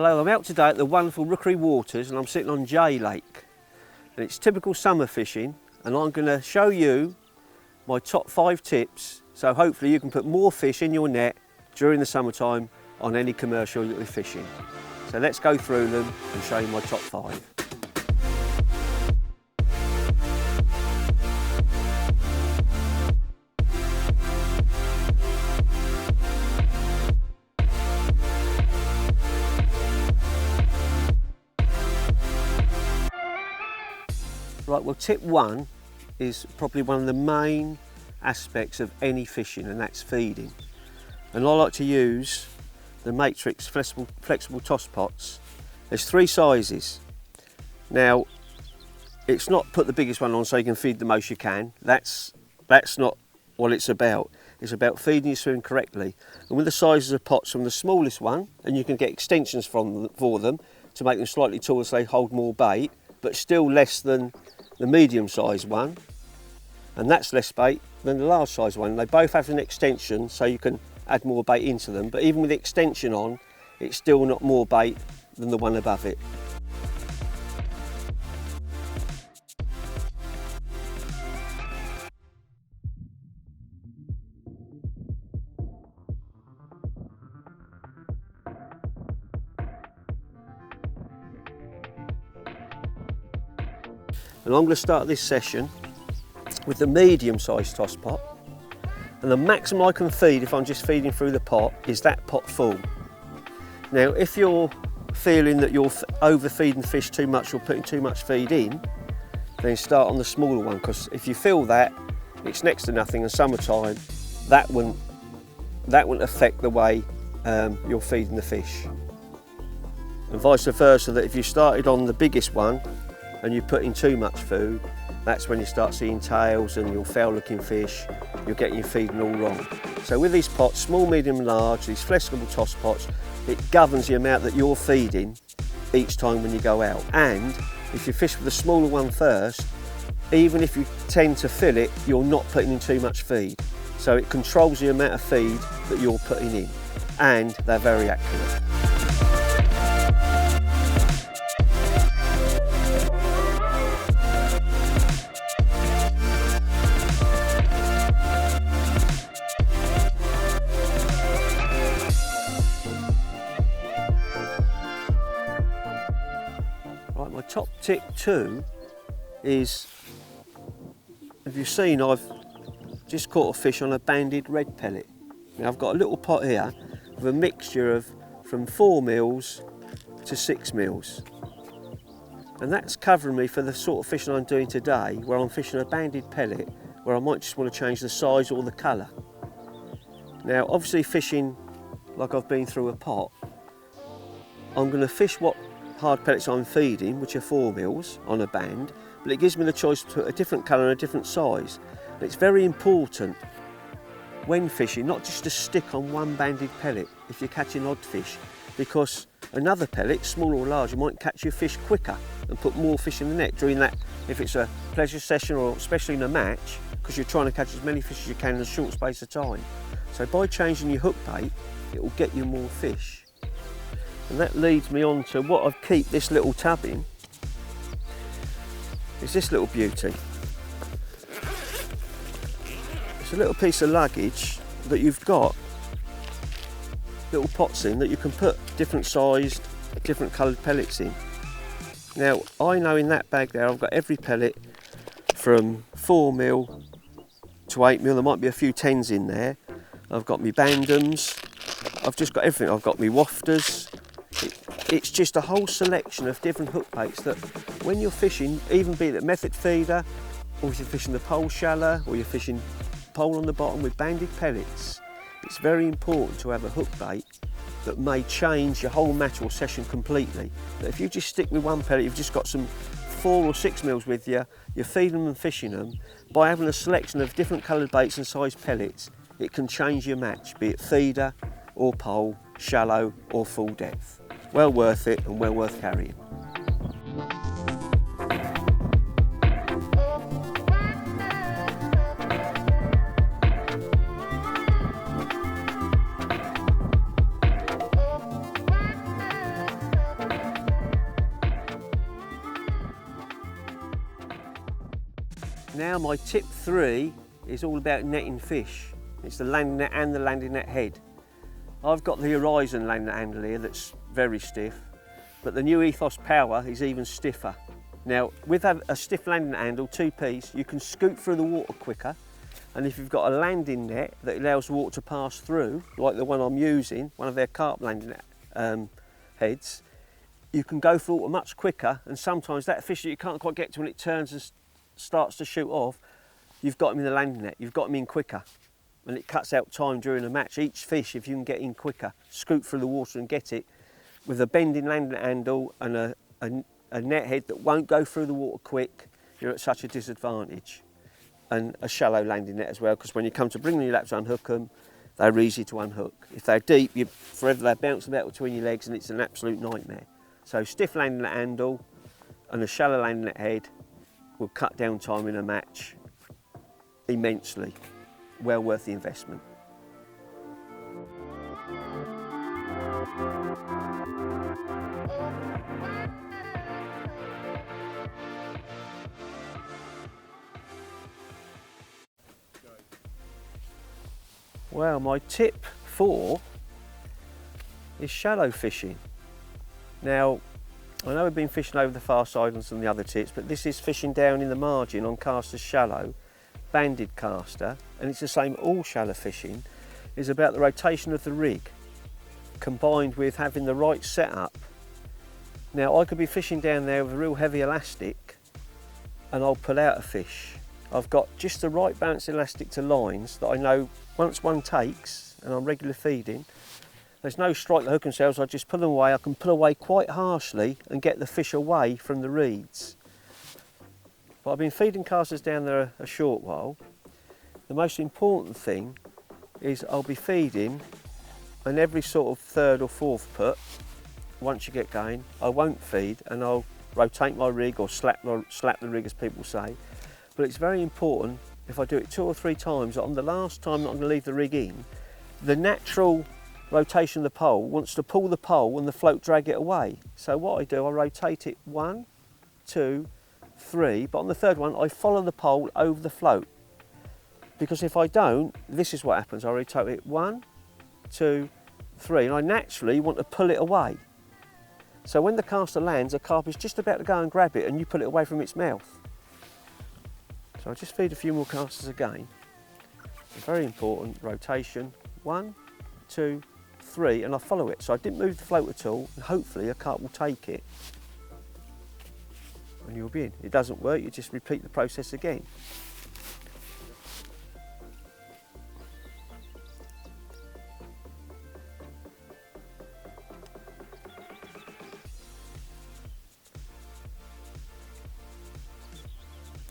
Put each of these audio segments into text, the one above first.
Hello, I'm out today at the wonderful Rookery Waters and I'm sitting on J Lake. And it's typical summer fishing and I'm going to show you my top 5 tips so hopefully you can put more fish in your net during the summertime on any commercial that you're fishing. So let's go through them and show you my top 5. Right, well, tip 1 is probably one of the main aspects of any fishing, and that's feeding. And I like to use the Matrix flexible toss pots. There's 3 sizes. Now, it's not put the biggest one on so you can feed the most you can. That's not what it's about. It's about feeding your swim correctly. And with the sizes of pots from the smallest one, and you can get extensions for them to make them slightly taller so they hold more bait, but still less than the medium sized one, and that's less bait than the large size one. They both have an extension so you can add more bait into them, but even with the extension on, it's still not more bait than the one above it. And I'm going to start this session with the medium-sized toss pot, and the maximum I can feed if I'm just feeding through the pot is that pot full. Now if you're feeling that you're overfeeding fish too much or putting too much feed in, then start on the smaller one, because if you feel that, it's next to nothing in summertime, that won't affect the way you're feeding the fish. And vice versa, that if you started on the biggest one and you put in too much food, that's when you start seeing tails and your foul looking fish, you're getting your feeding all wrong. So with these pots, small, medium and large, these flexible toss pots, it governs the amount that you're feeding each time when you go out. And if you fish with the smaller one first, even if you tend to fill it, you're not putting in too much feed. So it controls the amount of feed that you're putting in, and they're very accurate. My top tip 2 is, have you seen, I've just caught a fish on a banded red pellet. Now I've got a little pot here with a mixture of from 4 mils to 6 mils. And that's covering me for the sort of fishing I'm doing today, where I'm fishing a banded pellet, where I might just want to change the size or the colour. Now obviously fishing like I've been through a pot, I'm going to fish what hard pellets I'm feeding, which are 4 mils on a band, but it gives me the choice to put a different colour and a different size. And it's very important when fishing not just to stick on one banded pellet if you're catching odd fish, because another pellet, small or large, might catch your fish quicker and put more fish in the net during that, if it's a pleasure session or especially in a match, because you're trying to catch as many fish as you can in a short space of time. So by changing your hook bait, it will get you more fish. And that leads me on to what I've keep this little tub in, is this little beauty. It's a little piece of luggage that you've got little pots in that you can put different sized, different coloured pellets in. Now I know in that bag there I've got every pellet from 4 mil to 8 mil, there might be a few 10s in there. I've got my bandams, I've just got everything, I've got my wafters. It's just a whole selection of different hook baits that when you're fishing, even be it a method feeder, or if you're fishing the pole shallow, or you're fishing pole on the bottom with banded pellets, it's very important to have a hook bait that may change your whole match or session completely. But if you just stick with one pellet, you've just got some 4 or 6 mils with you, you're feeding them and fishing them, by having a selection of different coloured baits and size pellets, it can change your match, be it feeder or pole, shallow or full depth. Well worth it and well worth carrying. Now my tip 3 is all about netting fish. It's the landing net and the landing net head. I've got the Horizon landing net handle here that's very stiff, but the new Ethos Power is even stiffer. Now with a stiff landing net handle, 2-piece, you can scoot through the water quicker, and if you've got a landing net that allows the water to pass through, like the one I'm using, one of their carp landing net heads, you can go through water much quicker, and sometimes that fish that you can't quite get to when it turns and starts to shoot off, you've got them in the landing net, you've got them in quicker, and it cuts out time during a match. Each fish, if you can get in quicker, scoot through the water and get it, with a bending landing net handle and a net head that won't go through the water quick, you're at such a disadvantage. And a shallow landing net as well, because when you come to bring them your lap to unhook them, they're easy to unhook. If they're deep, they're bouncing about between your legs and it's an absolute nightmare. So stiff landing net handle and a shallow landing net head will cut down time in a match immensely. Well worth the investment. Well, my tip 4 is shallow fishing. Now, I know we've been fishing over the far side on some of the other tips, but this is fishing down in the margin on casters shallow, banded caster, and it's the same all shallow fishing, is about the rotation of the rig combined with having the right setup. Now I could be fishing down there with a real heavy elastic and I'll pull out a fish. I've got just the right balance elastic to lines that I know once one takes and I'm regular feeding, there's no strike the hook themselves, I just pull them away. I can pull away quite harshly and get the fish away from the reeds. But I've been feeding casters down there a short while. The most important thing is I'll be feeding, and every sort of third or fourth put, once you get going, I won't feed and I'll rotate my rig or slap the rig as people say. But it's very important, if I do it 2 or 3 times, on the last time that I'm going to leave the rig in, the natural rotation of the pole wants to pull the pole and the float drag it away. So what I do, I rotate it 1, 2, 3, but on the third one I follow the pole over the float. Because if I don't, this is what happens. I rotate it 1, 2, 3, and I naturally want to pull it away. So when the caster lands, the carp is just about to go and grab it and you pull it away from its mouth. So I'll just feed a few more casters again. Very important, rotation, 1, 2, 3, and I follow it. So I didn't move the float at all, and hopefully a carp will take it. And you'll be in. If it doesn't work, you just repeat the process again.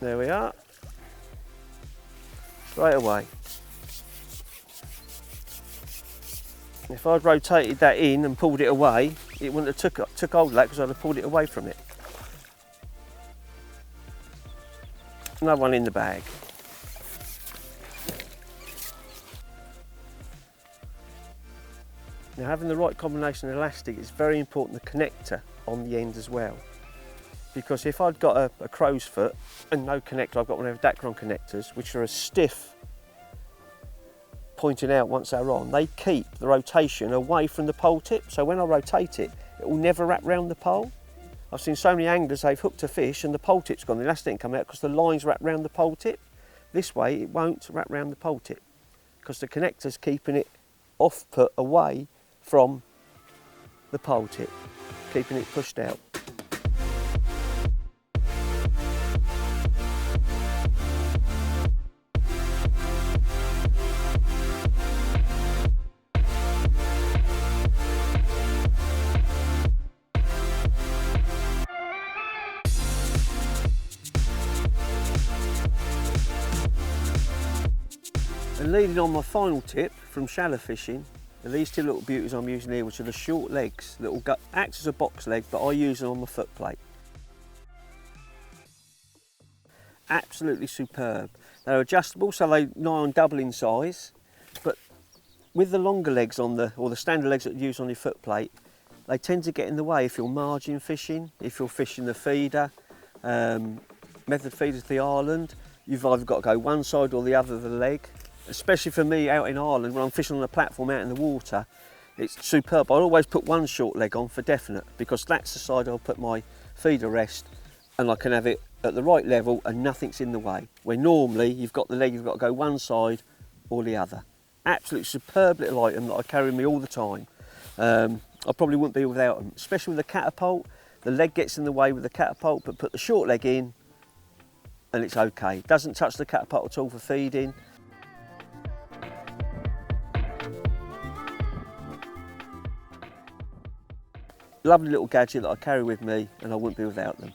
There we are. Straight away. If I'd rotated that in and pulled it away, it wouldn't have took hold of that because I'd have pulled it away from it. Another one in the bag. Now having the right combination of elastic is very important, the connector on the end as well. Because if I'd got a crow's foot and no connector, I've got one of the Dacron connectors, which are as stiff, pointing out once they're on, they keep the rotation away from the pole tip. So when I rotate it, it will never wrap round the pole. I've seen so many anglers, they've hooked a fish and the pole tip's gone, the elastic didn't come out because the line's wrapped round the pole tip. This way it won't wrap round the pole tip because the connector's keeping it off put away from the pole tip, keeping it pushed out. And leading on my final tip from shallow fishing are these 2 little beauties I'm using here, which are the short legs that will act as a box leg, but I use them on my foot plate. Absolutely superb. They're adjustable, so they nigh on double in size, but with the longer legs on or the standard legs that you use on your foot plate, they tend to get in the way if you're margin fishing, if you're fishing the feeder, method feeders to the Ireland. you've either got to go one side or the other of the leg. Especially for me out in Ireland, when I'm fishing on a platform out in the water, it's superb. I always put one short leg on for definite, because that's the side I'll put my feeder rest, and I can have it at the right level and nothing's in the way. Where normally you've got the leg, you've got to go one side or the other. Absolute superb little item that I carry with me all the time. I probably wouldn't be without them, especially with the catapult. The leg gets in the way with the catapult, but put the short leg in and it's okay. Doesn't touch the catapult at all for feeding. Lovely little gadget that I carry with me, and I wouldn't be without them.